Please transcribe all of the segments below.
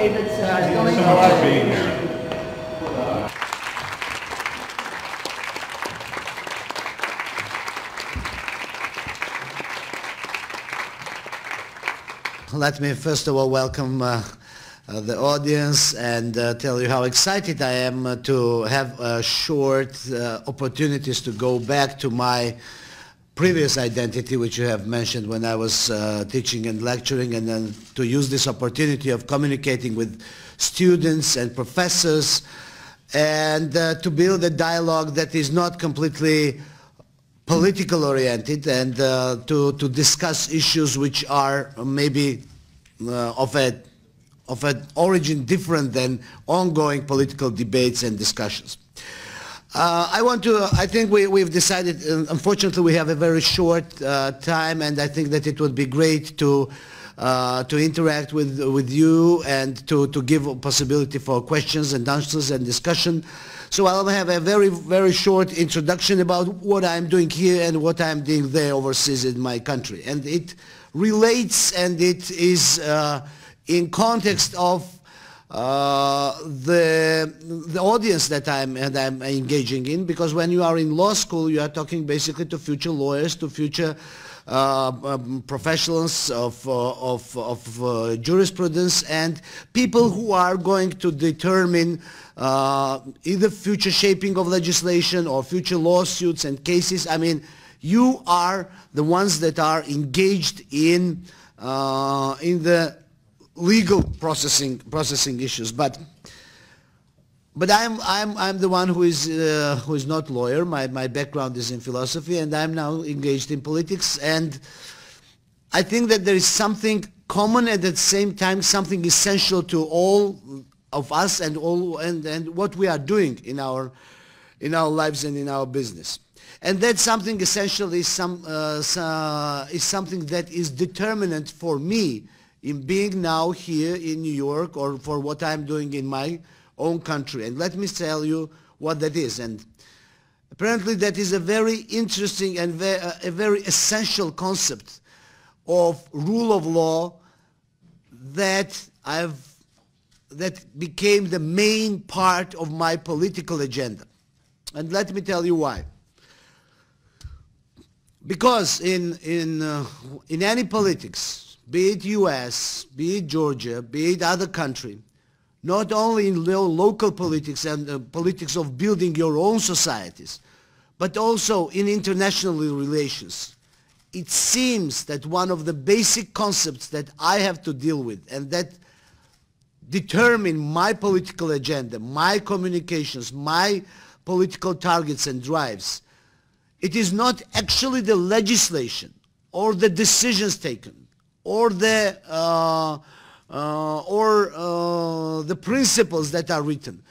Davidson. I like being here. Let me first of all welcome the audience and tell you how excited I am to have short opportunities to go back to my previous identity, which you have mentioned when I was teaching and lecturing, and then to use this opportunity of communicating with students and professors and to build a dialogue that is not completely political oriented, and to discuss issues which are maybe of an origin different than ongoing political debates and discussions. I think we've decided, unfortunately we have a very short time, and I think that it would be great to interact with you and to give a possibility for questions and answers and discussion. So I'll have a very, very short introduction about what I'm doing here and what I'm doing there overseas in my country. And it relates, and it is in context of the audience that I'm engaging in, because when you are in law school, you are talking basically to future lawyers, to future professionals of jurisprudence, and people who are going to determine either future shaping of legislation or future lawsuits and cases. I mean, you are the ones that are engaged in the legal processing issues, but I'm the one who is not lawyer. My background is in philosophy, and I'm now engaged in politics. And I think that there is something common, and at the same time something essential to all of us and what we are doing in our lives and in our business. And that something essential is something that is determinant for me in being now here in New York, or for what I'm doing in my own country. And let me tell you what that is. And apparently that is a very interesting and a very essential concept of rule of law that became the main part of my political agenda. And let me tell you why. Because in any politics, be it US, be it Georgia, be it other country, not only in local politics and politics of building your own societies, but also in international relations, it seems that one of the basic concepts that I have to deal with and that determine my political agenda, my communications, my political targets and drives, it is not actually the legislation or the decisions taken or the principles that are written,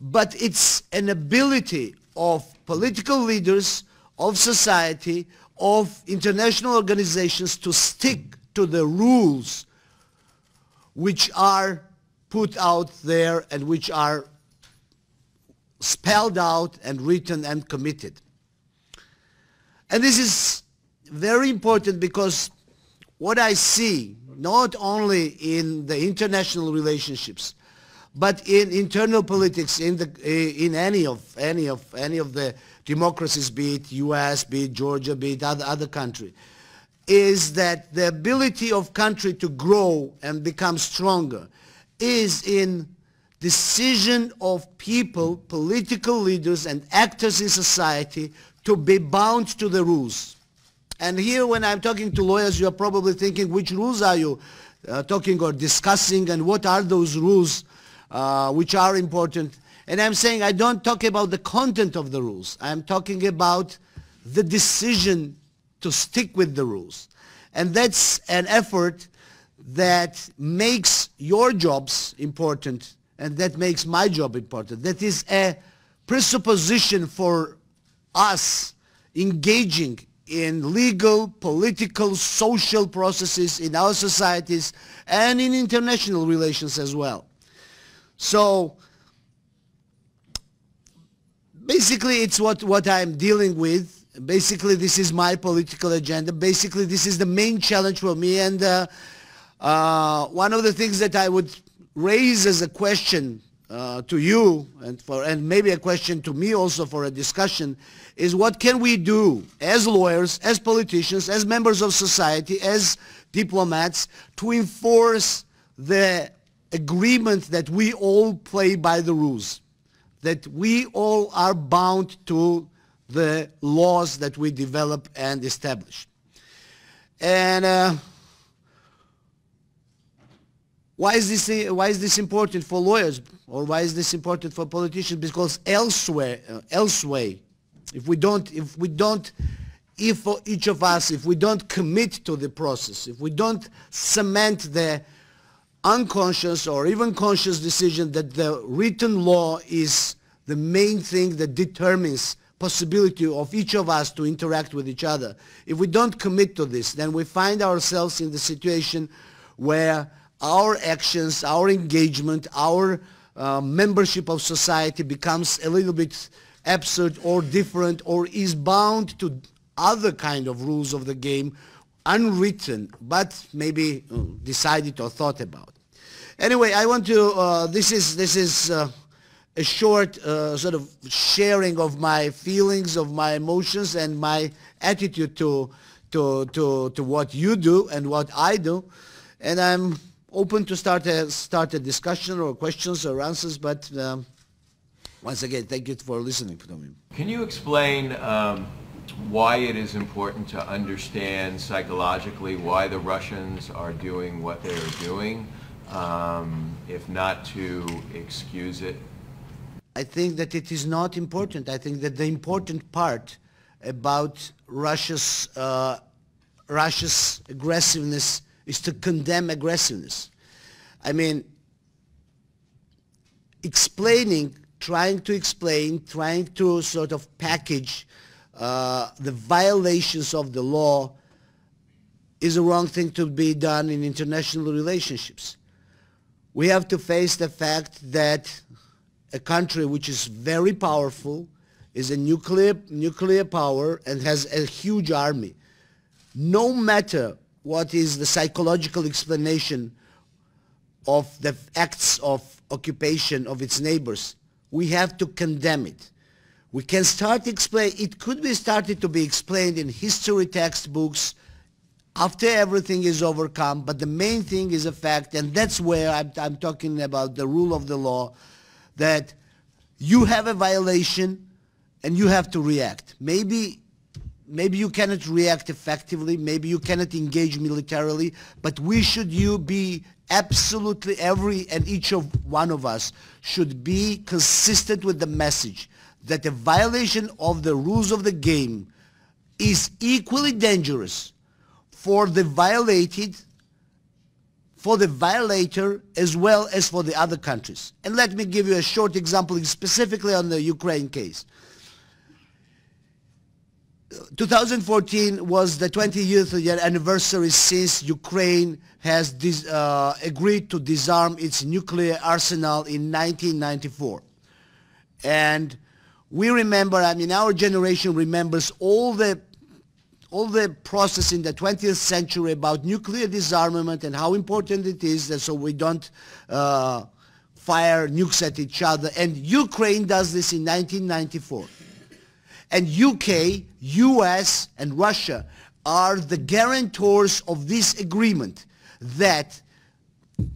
but it's an ability of political leaders, of society, of international organizations to stick to the rules which are put out there and which are spelled out and written and committed. And this is very important because what I see, not only in the international relationships, but in internal politics, in any of the democracies, be it US, be it Georgia, be it other country, is that the ability of country to grow and become stronger is in decision of people, political leaders and actors in society to be bound to the rules. And here when I'm talking to lawyers, you are probably thinking, which rules are you talking or discussing, and what are those rules which are important? And I'm saying I don't talk about the content of the rules. I'm talking about the decision to stick with the rules. And that's an effort that makes your jobs important, and that makes my job important. That is a presupposition for us engaging in legal, political, social processes in our societies and in international relations as well. So basically it's what I'm dealing with. Basically this is my political agenda. Basically this is the main challenge for me, and one of the things that I would raises a question to you and maybe a question to me also for a discussion is what can we do as lawyers, as politicians, as members of society, as diplomats to enforce the agreement that we all play by the rules, that we all are bound to the laws that we develop and establish. And why is this important for lawyers, or why is this important for politicians? Because elsewhere, if each of us, if we don't commit to the process, if we don't cement the unconscious or even conscious decision that the written law is the main thing that determines possibility of each of us to interact with each other, if we don't commit to this, then we find ourselves in the situation where our actions, our engagement, our membership of society becomes a little bit absurd or different, or is bound to other kind of rules of the game, unwritten, but maybe decided or thought about. Anyway, I want to, this is a short sort of sharing of my feelings, of my emotions, and my attitude to what you do and what I do. And I'm open to start a discussion or questions or answers, but once again, thank you for listening to me. Can you explain why it is important to understand psychologically why the Russians are doing what they are doing, if not to excuse it? I think that it is not important. I think that the important part about Russia's aggressiveness is to condemn aggressiveness. I mean, trying to sort of package the violations of the law is a wrong thing to be done in international relationships. We have to face the fact that a country which is very powerful, is a nuclear power, and has a huge army. No matter what is the psychological explanation of the acts of occupation of its neighbors, we have to condemn it. We can start it could be started to be explained in history textbooks after everything is overcome, but the main thing is a fact, and that's where I'm talking about the rule of the law, that you have a violation and you have to react. Maybe you cannot react effectively, maybe you cannot engage militarily, but be absolutely, every and each of one of us should be consistent with the message that a violation of the rules of the game is equally dangerous for the violator as well as for the other countries. And let me give you a short example specifically on the Ukraine case. 2014 was the 20th anniversary since Ukraine has agreed to disarm its nuclear arsenal in 1994. And we remember, I mean, our generation remembers all the process in the 20th century about nuclear disarmament and how important it is that so we don't fire nukes at each other. And Ukraine does this in 1994. And UK, US, and Russia are the guarantors of this agreement that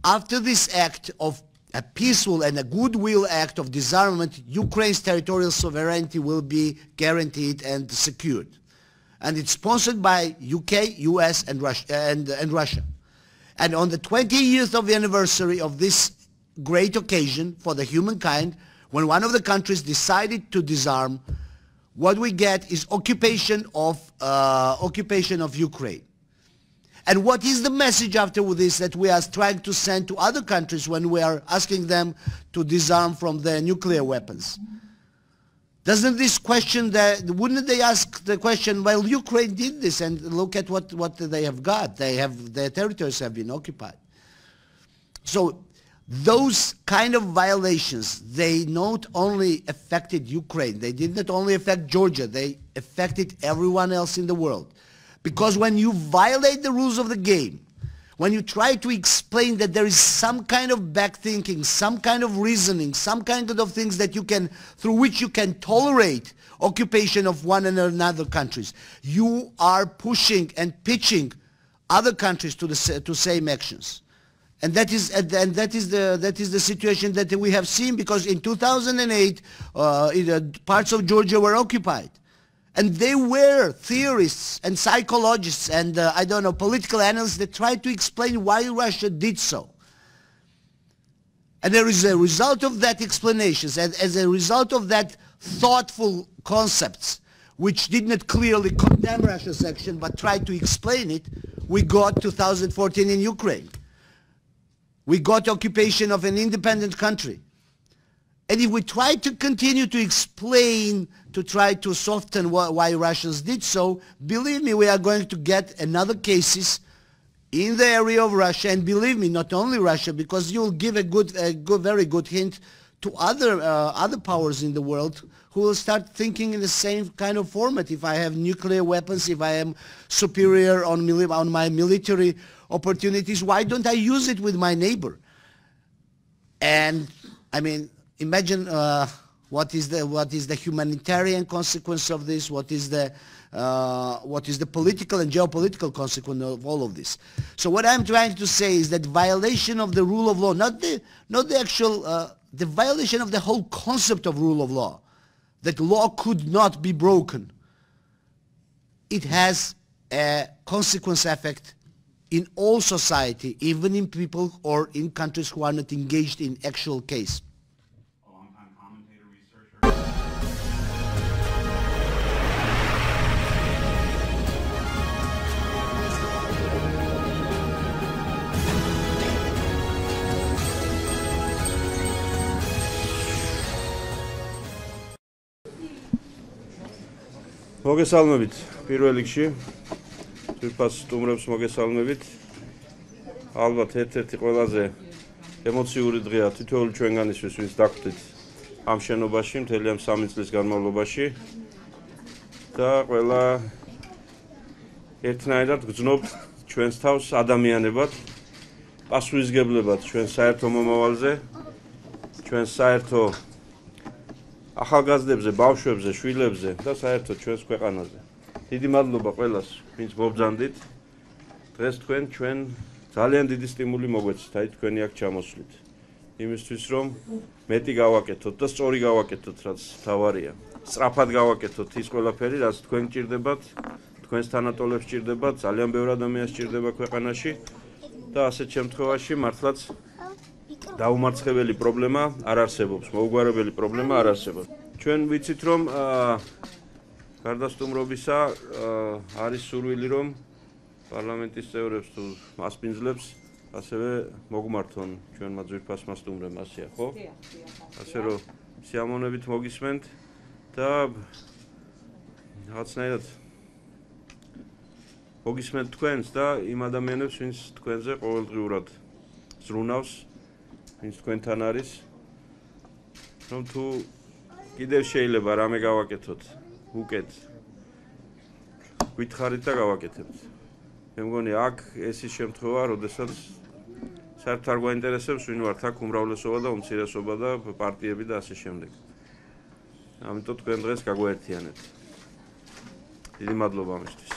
after this act of a peaceful and a goodwill act of disarmament, Ukraine's territorial sovereignty will be guaranteed and secured. And it's sponsored by UK, US, and Russia. And on the 20th of the anniversary of this great occasion for the humankind, when one of the countries decided to disarm, what we get is occupation of Ukraine. And what is the message after this that we are trying to send to other countries when we are asking them to disarm from their nuclear weapons? Doesn't this question, wouldn't they ask the question, well, Ukraine did this and look at what they have got. Their territories have been occupied. So those kind of violations, they not only affected Ukraine, they did not only affect Georgia, they affected everyone else in the world. Because when you violate the rules of the game, when you try to explain that there is some kind of back thinking, some kind of reasoning, some kind of things that you can, through which you can tolerate occupation of one and another countries, you are pushing and pitching other countries to same actions. And that is the situation that we have seen, because in 2008 parts of Georgia were occupied. And they were theorists and psychologists and, I don't know, political analysts that tried to explain why Russia did so. And there is a result of that explanations, and as a result of that thoughtful concepts, which did not clearly condemn Russia's action but tried to explain it, we got 2014 in Ukraine. We got occupation of an independent country. And if we try to continue to explain, to try to soften why Russians did so, believe me, we are going to get another cases in the area of Russia. And believe me, not only Russia, because you will give a very good hint to other powers in the world who will start thinking in the same kind of format. If I have nuclear weapons, if I am superior on my military opportunities, why don't I use it with my neighbor? And I mean, imagine what is the humanitarian consequence of this? What is the political and geopolitical consequence of all of this? So what I'm trying to say is that violation of the rule of law, not the actual, the violation of the whole concept of rule of law, that law could not be broken. It has a consequence effect in all society, even in people or in countries who are not engaged in actual case. A long-time commentator, researcher. მოგესალმებით პირველ რიგში ძვირფას სტუმრებს მოგესალმებით. ალბათ ერთ-ერთი ყველაზე ემოციური დღეა თითოეული ჩვენგანისთვის, ვინც დაგვხვდით ამ შენობაში მთელი ამ 3 წლის განმავლობაში და ყველა ერთნაირად გძნობთ ჩვენს თავს ადამიანებად, პასუხისგებლებად ჩვენ საერთო მომავალზე, ჩვენ საერთო ახალგაზრდებზე, ბავშვებზე, შვილებზე და საერთოდ ჩვენს ქვეყანაზე. დიდი მადლობა ყველას, ვინც მობრძანდით. დღეს თქვენ ჩვენ ძალიან დიდი სტიმული მოგვეცით, აი თქვენი აქ ჩამოსვლით. იმისთვის რომ მეტი გავაკეთოთ და სწორი გავაკეთოთ, რაც თავარია. სწრაფად გავაკეთოთ ის ყველაფერი, რაც თქვენ გჭირდებათ, თქვენს თანატოლებს გჭირდებათ, ძალიან ბევრი ადამიანს გჭირდება ქვეყანაში და ასეთ შემთხვევაში მართლაც დაუმარცხებელი პრობლემა არ არსებობს, მოუგვარებელი პრობლემა არ არსებობს. ჩვენ ვიცით რომ გარდა სტუმრობისა არის სურვილი რომ პარლამენტის წევრებს თუ მასპინძლებს ასევე მოგმართონ ჩვენმა ძვირფასმა სტუმრებმა, ასეა, ხო? ასე რომ სიამოვნებით მოგისმენთ და რაღაცნაირად მოგისმენთ თქვენს და იმ ადამიანებს, ვინც თქვენზე ყოველდღიურად ზრუნავს, ვინც თქვენთან არის, რომ თუ კიდევ შეიძლება რამე გავაკეთოთ უკეთ, გითხარით და გავაკეთებთ. მე მგონი აქ ეს ის შემთხვევა, როდესაც საერთოდ არ გვაინტერესებს ვინ ვართ აქ უმრავლესობა და უმცირესობა და პარტიები და ასე შემდეგ. ამიტომ თქვენ დღეს გაგვაერთიანეთ. დიდი მადლობა ამისთვის.